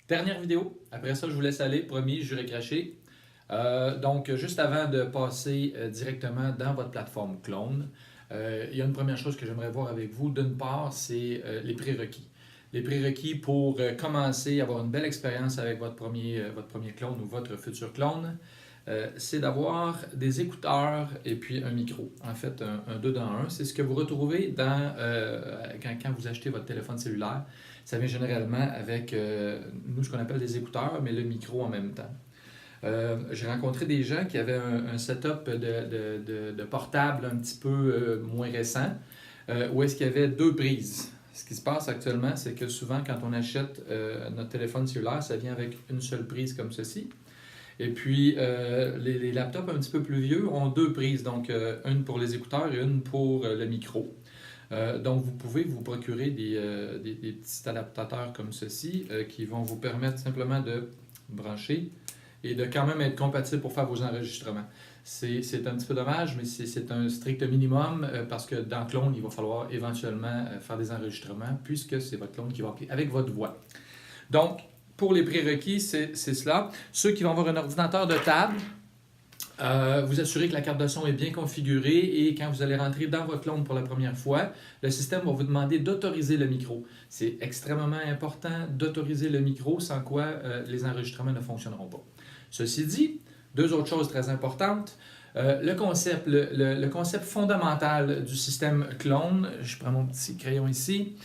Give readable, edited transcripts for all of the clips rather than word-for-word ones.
Dernière vidéo. Après ça, je vous laisse aller. Promis, juré craché. Donc, juste avant de passer directement dans votre plateforme clone, il y a une première chose que j'aimerais voir avec vous. D'une part, c'est les prérequis. Les prérequis pour commencer à avoir une belle expérience avec votre premier clone ou votre futur clone, c'est d'avoir des écouteurs et puis un micro. En fait, un 2 dans 1. C'est ce que vous retrouvez quand vous achetez votre téléphone cellulaire. Ça vient généralement avec, nous, ce qu'on appelle des écouteurs, mais le micro en même temps. J'ai rencontré des gens qui avaient un setup de portable un petit peu moins récent, où est-ce qu'il y avait 2 prises. Ce qui se passe actuellement, c'est que souvent, quand on achète notre téléphone cellulaire, ça vient avec une seule prise comme ceci. Et puis, les laptops un petit peu plus vieux ont 2 prises, donc une pour les écouteurs et une pour le micro. Donc, vous pouvez vous procurer des petits adaptateurs comme ceci qui vont vous permettre simplement de brancher et de quand même être compatible pour faire vos enregistrements. C'est un petit peu dommage, mais c'est un strict minimum parce que dans Clone, il va falloir éventuellement faire des enregistrements puisque c'est votre clone qui va appeler avec votre voix. Donc, pour les prérequis, c'est cela. Ceux qui vont avoir un ordinateur de table, vous assurez que la carte de son est bien configurée et quand vous allez rentrer dans votre clone pour la première fois, le système va vous demander d'autoriser le micro. C'est extrêmement important d'autoriser le micro, sans quoi les enregistrements ne fonctionneront pas. Ceci dit, 2 autres choses très importantes. Le concept fondamental du système clone, je prends mon petit crayon ici,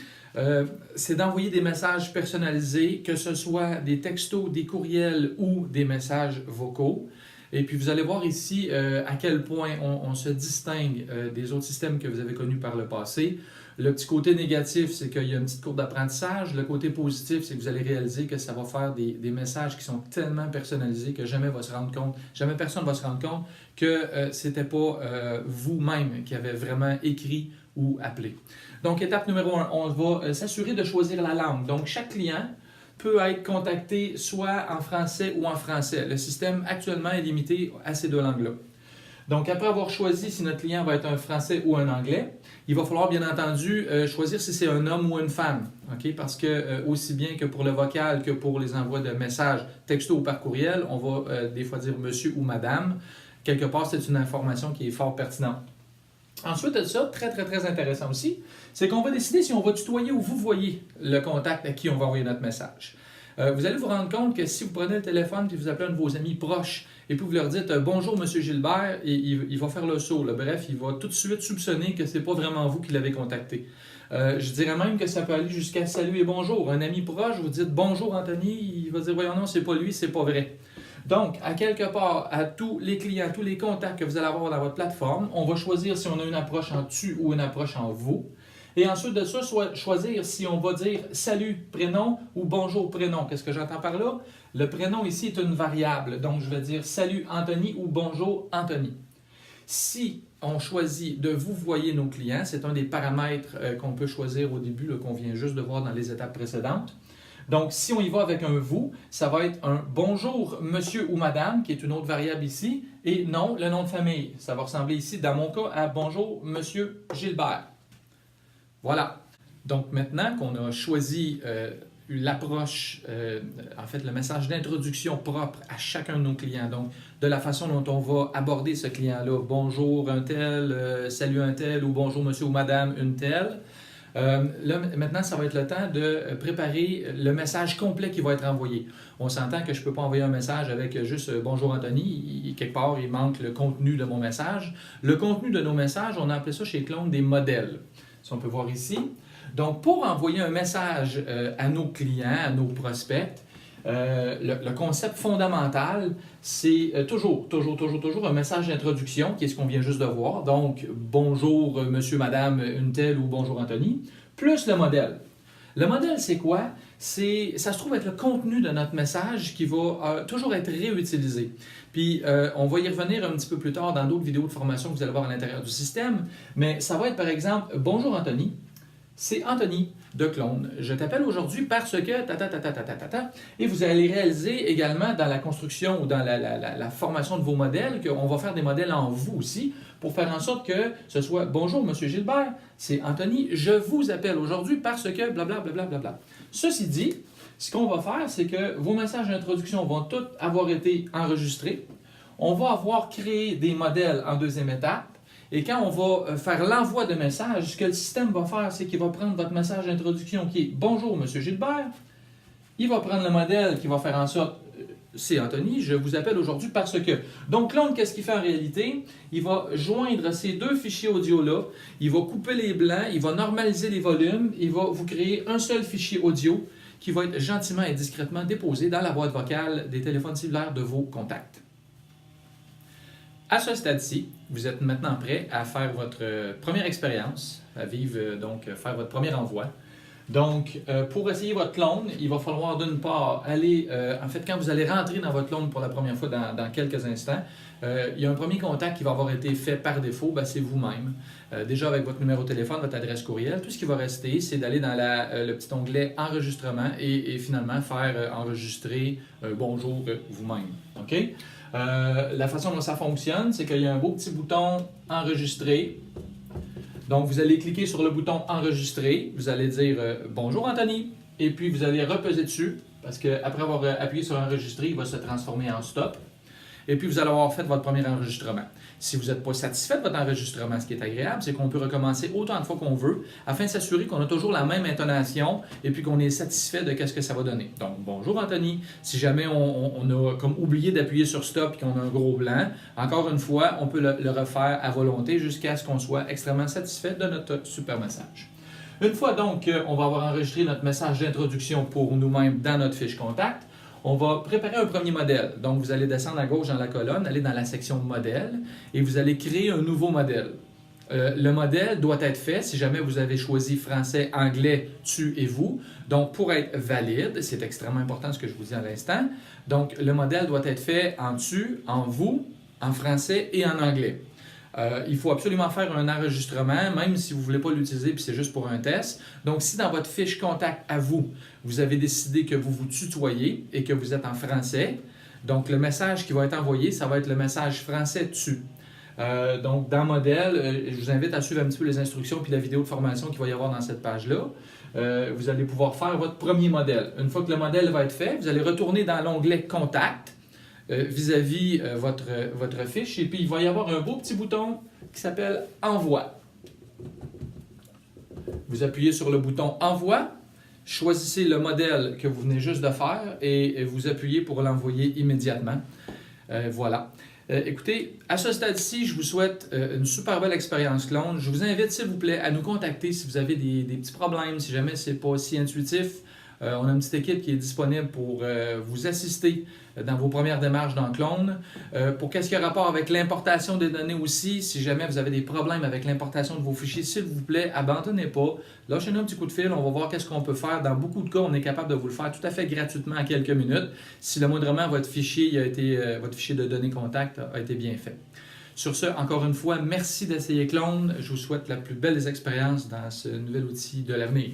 c'est d'envoyer des messages personnalisés, que ce soit des textos, des courriels ou des messages vocaux. Et puis vous allez voir ici à quel point on se distingue des autres systèmes que vous avez connus par le passé. Le petit côté négatif, c'est qu'il y a une petite courbe d'apprentissage. Le côté positif, c'est que vous allez réaliser que ça va faire des messages qui sont tellement personnalisés que jamais personne ne va se rendre compte que ce n'était pas vous-même qui avez vraiment écrit ou appelé. Donc, étape numéro 1, on va s'assurer de choisir la langue. Donc, chaque client peut être contacté soit en français ou en français. Le système actuellement est limité à ces 2 langues-là. Donc, après avoir choisi si notre client va être un français ou un anglais, il va falloir bien entendu choisir si c'est un homme ou une femme. Okay? Parce que aussi bien que pour le vocal que pour les envois de messages texto ou par courriel, on va des fois dire monsieur ou madame. Quelque part, c'est une information qui est fort pertinente. Ensuite de ça, très intéressant aussi, c'est qu'on va décider si on va tutoyer ou vous voyez le contact à qui on va envoyer notre message. Vous allez vous rendre compte que si vous prenez le téléphone et vous appelez un de vos amis proches et puis vous leur dites « Bonjour, Monsieur Gilbert », et il va faire le saut. Là. Bref, il va tout de suite soupçonner que ce n'est pas vraiment vous qui l'avez contacté. Je dirais même que ça peut aller jusqu'à « Salut et bonjour ». Un ami proche, vous dites « Bonjour, Anthony », il va dire « Voyons, non, c'est pas lui, c'est pas vrai ». Donc, à quelque part, à tous les clients, tous les contacts que vous allez avoir dans votre plateforme, on va choisir si on a une approche en tu ou une approche en vous. Et ensuite de ça, choisir si on va dire salut prénom ou bonjour prénom. Qu'est-ce que j'entends par là? Le prénom ici est une variable. Donc, je vais dire salut Anthony ou bonjour Anthony. Si on choisit de vous voyer nos clients, c'est un des paramètres qu'on peut choisir au début, qu'on vient juste de voir dans les étapes précédentes. Donc, si on y va avec un vous, ça va être un bonjour monsieur ou madame, qui est une autre variable ici, et non, le nom de famille. Ça va ressembler ici, dans mon cas, à bonjour monsieur Gilbert. Voilà. Donc, maintenant qu'on a choisi l'approche, en fait, le message d'introduction propre à chacun de nos clients, donc de la façon dont on va aborder ce client-là, bonjour un tel, salut un tel, ou bonjour monsieur ou madame une telle. Là, maintenant, ça va être le temps de préparer le message complet qui va être envoyé. On s'entend que je ne peux pas envoyer un message avec juste « Bonjour Anthony », quelque part, il manque le contenu de mon message. Le contenu de nos messages, on a appelé ça chez Clone des modèles. Si on peut voir ici. Donc, pour envoyer un message à nos clients, à nos prospects, le concept fondamental, c'est toujours un message d'introduction, qui est ce qu'on vient juste de voir. Donc, bonjour monsieur, madame, une telle ou bonjour Anthony, plus le modèle. Le modèle, c'est quoi? Ça se trouve être le contenu de notre message qui va toujours être réutilisé. Puis, on va y revenir un petit peu plus tard dans d'autres vidéos de formation que vous allez voir à l'intérieur du système. Mais ça va être par exemple, bonjour Anthony. C'est Anthony de Clone. Je t'appelle aujourd'hui parce que et vous allez réaliser également dans la construction ou dans la formation de vos modèles qu'on va faire des modèles en vous aussi pour faire en sorte que ce soit bonjour Monsieur Gilbert, c'est Anthony, je vous appelle aujourd'hui parce que blablabla. Ceci dit, Ce qu'on va faire, c'est que vos messages d'introduction vont tous avoir été enregistrés. On va avoir créé des modèles en deuxième étape. Et quand on va faire l'envoi de messages, ce que le système va faire, c'est qu'il va prendre votre message d'introduction qui est « Bonjour, Monsieur Gilbert ». Il va prendre le modèle qui va faire en sorte « C'est Anthony, je vous appelle aujourd'hui parce que… » Donc, Clone, qu'est-ce qu'il fait en réalité? Il va joindre ces deux fichiers audio-là, il va couper les blancs, il va normaliser les volumes, il va vous créer un seul fichier audio qui va être gentiment et discrètement déposé dans la boîte vocale des téléphones cellulaires de vos contacts. À ce stade-ci, vous êtes maintenant prêt à faire votre première expérience, à vivre, donc faire votre premier envoi. Donc, pour essayer votre clone, il va falloir d'une part aller, en fait, quand vous allez rentrer dans votre clone pour la première fois dans quelques instants, il y a un premier contact qui va avoir été fait par défaut, c'est vous-même. Déjà avec votre numéro de téléphone, votre adresse courriel, tout ce qui va rester, c'est d'aller dans le petit onglet enregistrement et finalement faire enregistrer bonjour vous-même. OK? La façon dont ça fonctionne, c'est qu'il y a un beau petit bouton enregistrer. Donc, vous allez cliquer sur le bouton enregistrer. Vous allez dire bonjour Anthony. Et puis, vous allez repeser dessus parce qu'après avoir appuyé sur enregistrer, il va se transformer en stop. Et puis, vous allez avoir fait votre premier enregistrement. Si vous n'êtes pas satisfait de votre enregistrement, ce qui est agréable, c'est qu'on peut recommencer autant de fois qu'on veut afin de s'assurer qu'on a toujours la même intonation et puis qu'on est satisfait de ce que ça va donner. Donc, bonjour Anthony. Si jamais on a comme oublié d'appuyer sur stop et qu'on a un gros blanc, encore une fois, on peut le refaire à volonté jusqu'à ce qu'on soit extrêmement satisfait de notre super message. Une fois donc qu'on va avoir enregistré notre message d'introduction pour nous-mêmes dans notre fiche contact, on va préparer un premier modèle. Donc, vous allez descendre à gauche dans la colonne, aller dans la section modèle et vous allez créer un nouveau modèle. Le modèle doit être fait si jamais vous avez choisi français, anglais, tu et vous. Donc, pour être valide, c'est extrêmement important ce que je vous dis à l'instant. Donc, le modèle doit être fait en tu, en vous, en français et en anglais. Il faut absolument faire un enregistrement, même si vous ne voulez pas l'utiliser puis c'est juste pour un test. Donc, si dans votre fiche contact à vous, vous avez décidé que vous vous tutoyez et que vous êtes en français, donc le message qui va être envoyé, ça va être le message français tu. Donc, dans modèle, je vous invite à suivre un petit peu les instructions puis la vidéo de formation qu'il va y avoir dans cette page-là. Vous allez pouvoir faire votre premier modèle. Une fois que le modèle va être fait, vous allez retourner dans l'onglet Contact vis-à-vis votre fiche et puis il va y avoir un beau petit bouton qui s'appelle Envoi. Vous appuyez sur le bouton Envoi, choisissez le modèle que vous venez juste de faire et vous appuyez pour l'envoyer immédiatement. Voilà. Écoutez, à ce stade-ci, je vous souhaite une super belle expérience clone. Je vous invite, s'il vous plaît, à nous contacter si vous avez des petits problèmes, si jamais ce n'est pas si intuitif. On a une petite équipe qui est disponible pour vous assister dans vos premières démarches dans Clone. Pour qu'est-ce qui a rapport avec l'importation des données aussi, si jamais vous avez des problèmes avec l'importation de vos fichiers, s'il vous plaît, abandonnez pas. Lâchez-nous un petit coup de fil, on va voir qu'est-ce qu'on peut faire. Dans beaucoup de cas, on est capable de vous le faire tout à fait gratuitement en quelques minutes, si le moindrement votre fichier de données contact a été bien fait. Sur ce, encore une fois, merci d'essayer Clone. Je vous souhaite la plus belle des expériences dans ce nouvel outil de l'avenir.